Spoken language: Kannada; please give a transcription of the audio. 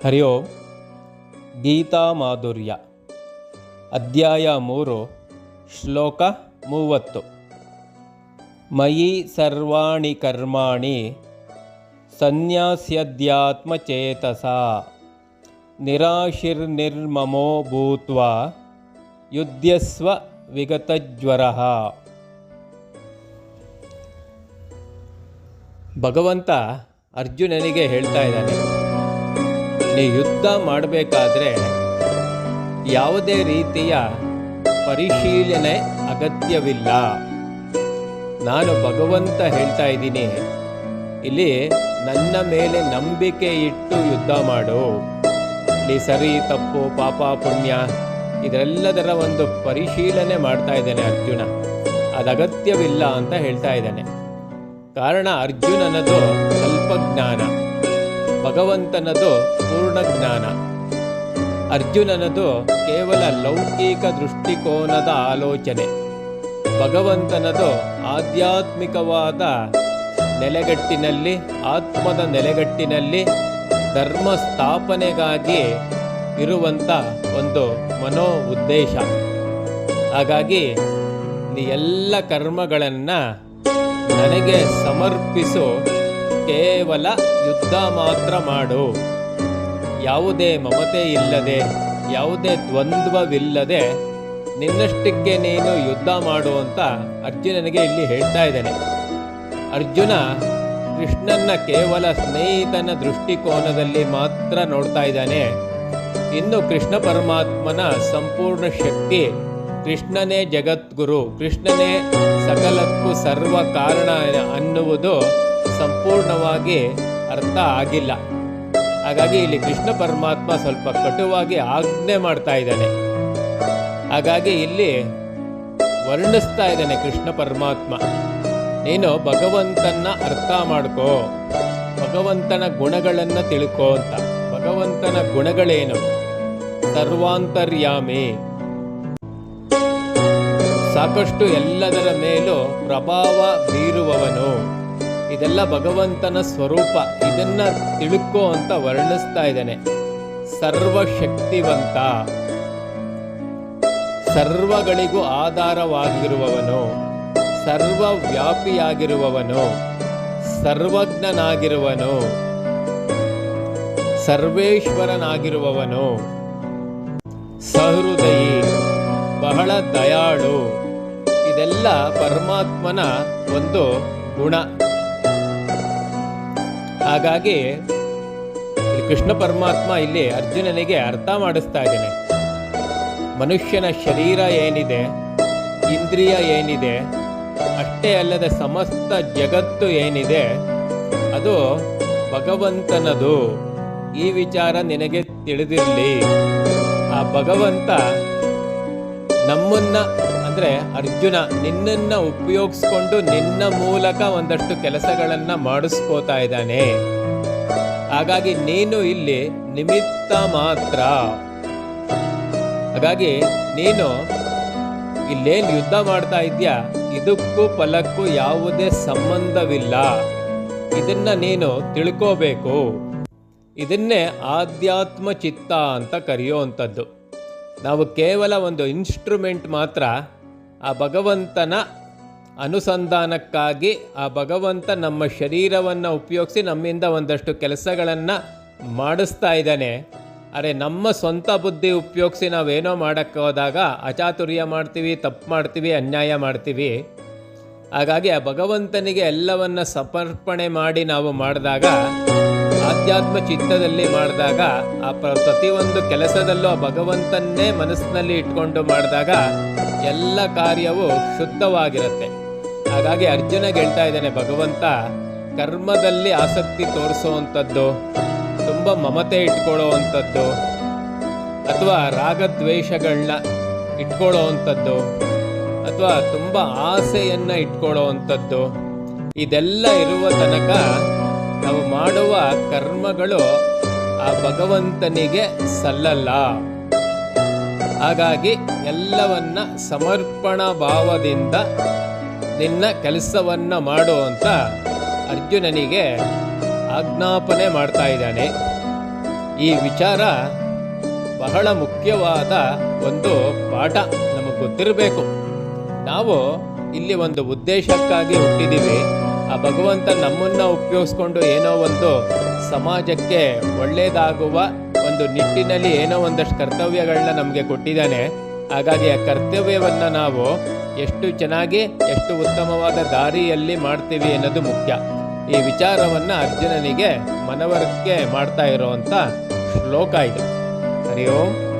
ಹರಿ ಓಂ. ಗೀತಾ ಮಾಧುರ್ಯ ಅಧ್ಯಾಯ 3 ಶ್ಲೋಕ 30. ಮಯಿ ಸರ್ವಾಣಿ ಕರ್ಮಾಣಿ ಸನ್ಯಾಸ್ಯಧ್ಯಾತ್ಮಚೇತಸಾ ನಿರಾಶಿರ್ನಿರ್ಮಮೋ ಭೂತ್ವಾ ಯುಧ್ಯಸ್ವ ವಿಗತಜ್ವರಃ. ಭಗವಂತ ಅರ್ಜುನನಿಗೆ ಹೇಳ್ತಾ ಇದ್ದಾನೆ, ನೀ ಯುದ್ಧ ಮಾಡಬೇಕಾದ್ರೆ ಯಾವುದೇ ರೀತಿಯ ಪರಿಶೀಲನೆ ಅಗತ್ಯವಿಲ್ಲ. ನಾನು ಭಗವಂತ ಹೇಳ್ತಾ ಇದ್ದೀನಿ, ಇಲ್ಲಿ ನನ್ನ ಮೇಲೆ ನಂಬಿಕೆ ಇಟ್ಟು ಯುದ್ಧ ಮಾಡು. ಇಲ್ಲಿ ಸರಿ ತಪ್ಪು ಪಾಪ ಪುಣ್ಯ ಇದೆಲ್ಲದರ ಒಂದು ಪರಿಶೀಲನೆ ಮಾಡ್ತಾ ಇದ್ದಾನೆ ಅರ್ಜುನ. ಅದು ಅಗತ್ಯವಿಲ್ಲ ಅಂತ ಹೇಳ್ತಾ ಇದ್ದಾನೆ. ಕಾರಣ ಅರ್ಜುನನದು ಅಲ್ಪಜ್ಞಾನ, ಭಗವಂತನದು ಪೂರ್ಣ ಜ್ಞಾನ. ಅರ್ಜುನನದು ಕೇವಲ ಲೌಕಿಕ ದೃಷ್ಟಿಕೋನದ ಆಲೋಚನೆ, ಭಗವಂತನದು ಆಧ್ಯಾತ್ಮಿಕವಾದ ನೆಲೆಗಟ್ಟಿನಲ್ಲಿ, ಆತ್ಮದ ನೆಲೆಗಟ್ಟಿನಲ್ಲಿ ಧರ್ಮ ಸ್ಥಾಪನೆಗಾಗಿ ಇರುವಂಥ ಒಂದು ಮನೋ ಉದ್ದೇಶ. ಹಾಗಾಗಿ ನೀ ಎಲ್ಲ ಕರ್ಮಗಳನ್ನು ನನಗೆ ಸಮರ್ಪಿಸು, ಕೇವಲ ಯುದ್ಧ ಮಾತ್ರ ಮಾಡು, ಯಾವುದೇ ಮಮತೆ ಇಲ್ಲದೆ, ಯಾವುದೇ ದ್ವಂದ್ವವಿಲ್ಲದೆ ನಿನ್ನಷ್ಟಕ್ಕೆ ನೀನು ಯುದ್ಧ ಮಾಡು ಅಂತ ಅರ್ಜುನನಿಗೆ ಇಲ್ಲಿ ಹೇಳ್ತಾ ಇದ್ದಾನೆ. ಅರ್ಜುನ ಕೃಷ್ಣನ ಕೇವಲ ಸ್ನೇಹಿತನ ದೃಷ್ಟಿಕೋನದಲ್ಲಿ ಮಾತ್ರ ನೋಡ್ತಾ ಇದ್ದಾನೆ. ಇನ್ನು ಕೃಷ್ಣ ಪರಮಾತ್ಮನ ಸಂಪೂರ್ಣ ಶಕ್ತಿ, ಕೃಷ್ಣನೇ ಜಗದ್ಗುರು, ಕೃಷ್ಣನೇ ಸಕಲಕ್ಕೂ ಸರ್ವ ಕಾರಣ ಅನ್ನುವುದು ಸಂಪೂರ್ಣವಾಗಿ ಅರ್ಥ ಆಗಿಲ್ಲ. ಹಾಗಾಗಿ ಇಲ್ಲಿ ಕೃಷ್ಣ ಪರಮಾತ್ಮ ಸ್ವಲ್ಪ ಕಟುವಾಗಿ ಆಜ್ಞೆ ಮಾಡ್ತಾ ಇದ್ದಾನೆ. ಹಾಗಾಗಿ ಇಲ್ಲಿ ವರ್ಣಿಸ್ತಾ ಇದ್ದಾನೆ ಕೃಷ್ಣ ಪರಮಾತ್ಮ, ನೀನು ಭಗವಂತನ ಅರ್ಥ ಮಾಡ್ಕೋ, ಭಗವಂತನ ಗುಣಗಳನ್ನು ತಿಳ್ಕೋ ಅಂತ. ಭಗವಂತನ ಗುಣಗಳೇನು? ಸರ್ವಾಂತರ್ಯಾಮಿ, ಸಾಕಷ್ಟು ಎಲ್ಲದರ ಮೇಲೂ ಪ್ರಭಾವ ಬೀರುವವನು. ಇದೆಲ್ಲ ಭಗವಂತನ ಸ್ವರೂಪ, ಇದನ್ನ ತಿಳ್ಕೋ ಅಂತ ವರ್ಣಿಸ್ತಾ ಇದ್ದಾನೆ. ಸರ್ವಶಕ್ತಿವಂತ, ಸರ್ವಗಳಿಗೂ ಆಧಾರವಾಗಿರುವವನು, ಸರ್ವವ್ಯಾಪಿಯಾಗಿರುವವನು, ಸರ್ವಜ್ಞನಾಗಿರುವನು, ಸರ್ವೇಶ್ವರನಾಗಿರುವವನು, ಸಹೃದಯಿ, ಬಹಳ ದಯಾಳು. ಇದೆಲ್ಲ ಪರಮಾತ್ಮನ ಒಂದು ಗುಣ. ಹಾಗಾಗಿ ಕೃಷ್ಣ ಪರಮಾತ್ಮ ಇಲ್ಲಿ ಅರ್ಜುನನಿಗೆ ಅರ್ಥ ಮಾಡಿಸ್ತಾ ಇದ್ದಾನೆ. ಮನುಷ್ಯನ ಶರೀರ ಏನಿದೆ, ಇಂದ್ರಿಯ ಏನಿದೆ, ಅಷ್ಟೇ ಅಲ್ಲದೆ ಸಮಸ್ತ ಜಗತ್ತು ಏನಿದೆ, ಅದು ಭಗವಂತನದು. ಈ ವಿಚಾರ ನಿನಗೆ ತಿಳಿದಿರಲಿ. ಆ ಭಗವಂತ ನಮ್ಮನ್ನ, ಅಂದರೆ ಅರ್ಜುನ ನಿನ್ನನ್ನು ಉಪಯೋಗಿಸ್ಕೊಂಡು ನಿನ್ನ ಮೂಲಕ ಒಂದಷ್ಟು ಕೆಲಸಗಳನ್ನು ಮಾಡಿಸ್ಕೋತಾ ಇದ್ದಾನೆ. ಹಾಗಾಗಿ ನೀನು ಇಲ್ಲಿ ನಿಮಿತ್ತ ಮಾತ್ರ. ಹಾಗಾಗಿ ನೀನು ಇಲ್ಲೇನು ಯುದ್ಧ ಮಾಡ್ತಾ ಇದೆಯಾ, ಇದಕ್ಕೂ ಫಲಕ್ಕೂ ಯಾವುದೇ ಸಂಬಂಧವಿಲ್ಲ. ಇದನ್ನ ನೀನು ತಿಳ್ಕೋಬೇಕು. ಇದನ್ನೇ ಆಧ್ಯಾತ್ಮ ಚಿತ್ತ ಅಂತ ಕರೆಯುವಂಥದ್ದು. ನಾವು ಕೇವಲ ಒಂದು ಇನ್ಸ್ಟ್ರೂಮೆಂಟ್ ಮಾತ್ರ. ಆ ಭಗವಂತನ ಅನುಸಂಧಾನಕ್ಕಾಗಿ ಆ ಭಗವಂತ ನಮ್ಮ ಶರೀರವನ್ನು ಉಪಯೋಗಿಸಿ ನಮ್ಮಿಂದ ಒಂದಷ್ಟು ಕೆಲಸಗಳನ್ನು ಮಾಡಿಸ್ತಾ ಇದ್ದಾನೆ. ಅರೆ ನಮ್ಮ ಸ್ವಂತ ಬುದ್ಧಿ ಉಪಯೋಗಿಸಿ ನಾವೇನೋ ಮಾಡೋಕ್ಕೆ ಹೋದಾಗ ಅಚಾತುರ್ಯ ಮಾಡ್ತೀವಿ, ತಪ್ಪು ಮಾಡ್ತೀವಿ, ಅನ್ಯಾಯ ಮಾಡ್ತೀವಿ. ಹಾಗಾಗಿ ಆ ಭಗವಂತನಿಗೆ ಎಲ್ಲವನ್ನ ಸಮರ್ಪಣೆ ಮಾಡಿ ನಾವು ಮಾಡಿದಾಗ, ಆಧ್ಯಾತ್ಮ ಚಿತ್ತದಲ್ಲಿ ಮಾಡಿದಾಗ, ಆ ಪ್ರತಿಯೊಂದು ಕೆಲಸದಲ್ಲೂ ಆ ಭಗವಂತನ್ನೇ ಮನಸ್ಸಿನಲ್ಲಿ ಇಟ್ಕೊಂಡು ಮಾಡಿದಾಗ ಎಲ್ಲ ಕಾರ್ಯವು ಶುದ್ಧವಾಗಿರುತ್ತೆ. ಹಾಗಾಗಿ ಅರ್ಜುನಗೆ ಹೇಳ್ತಾ ಇದ್ದಾನೆ ಭಗವಂತ, ಕರ್ಮದಲ್ಲಿ ಆಸಕ್ತಿ ತೋರಿಸುವಂಥದ್ದು, ತುಂಬ ಮಮತೆ ಇಟ್ಕೊಳ್ಳೋವಂಥದ್ದು, ಅಥವಾ ರಾಗದ್ವೇಷಗಳನ್ನ ಇಟ್ಕೊಳ್ಳೋವಂಥದ್ದು, ಅಥವಾ ತುಂಬ ಆಸೆಯನ್ನು ಇಟ್ಕೊಳ್ಳೋವಂಥದ್ದು, ಇದೆಲ್ಲ ಇರುವ ತನಕ ನಾವು ಮಾಡುವ ಕರ್ಮಗಳು ಆ ಭಗವಂತನಿಗೆ ಸಲ್ಲಲ್ಲ. ಹಾಗಾಗಿ ಎಲ್ಲವನ್ನ ಸಮರ್ಪಣಾ ಭಾವದಿಂದ ನಿನ್ನ ಕೆಲಸವನ್ನು ಮಾಡು ಅಂತ ಅರ್ಜುನನಿಗೆ ಆಜ್ಞಾಪನೆ ಮಾಡ್ತಾ ಇದ್ದಾನೆ. ಈ ವಿಚಾರ ಬಹಳ ಮುಖ್ಯವಾದ ಒಂದು ಪಾಠ ನಮಗೆ ಗೊತ್ತಿರಬೇಕು. ನಾವು ಇಲ್ಲಿ ಒಂದು ಉದ್ದೇಶಕ್ಕಾಗಿ ಹುಟ್ಟಿದ್ದೀವಿ. ಆ ಭಗವಂತ ನಮ್ಮನ್ನು ಉಪಯೋಗಿಸ್ಕೊಂಡು ಏನೋ ಒಂದು ಸಮಾಜಕ್ಕೆ ಒಳ್ಳೆಯದಾಗುವ ಒಂದು ನಿಟ್ಟಿನಲ್ಲಿ ಏನೋ ಒಂದಷ್ಟು ಕರ್ತವ್ಯಗಳನ್ನ ನಮಗೆ ಕೊಟ್ಟಿದ್ದಾನೆ. ಹಾಗಾಗಿ ಆ ಕರ್ತವ್ಯವನ್ನು ನಾವು ಎಷ್ಟು ಚೆನ್ನಾಗಿ ಎಷ್ಟು ಉತ್ತಮವಾದ ದಾರಿಯಲ್ಲಿ ಮಾಡ್ತೀವಿ ಅನ್ನೋದು ಮುಖ್ಯ. ಈ ವಿಚಾರವನ್ನು ಅರ್ಜುನನಿಗೆ ಮನವರಿಕೆ ಮಾಡ್ತಾ ಇರೋವಂಥ ಶ್ಲೋಕ ಇದು. ಹರಿ ಓಂ.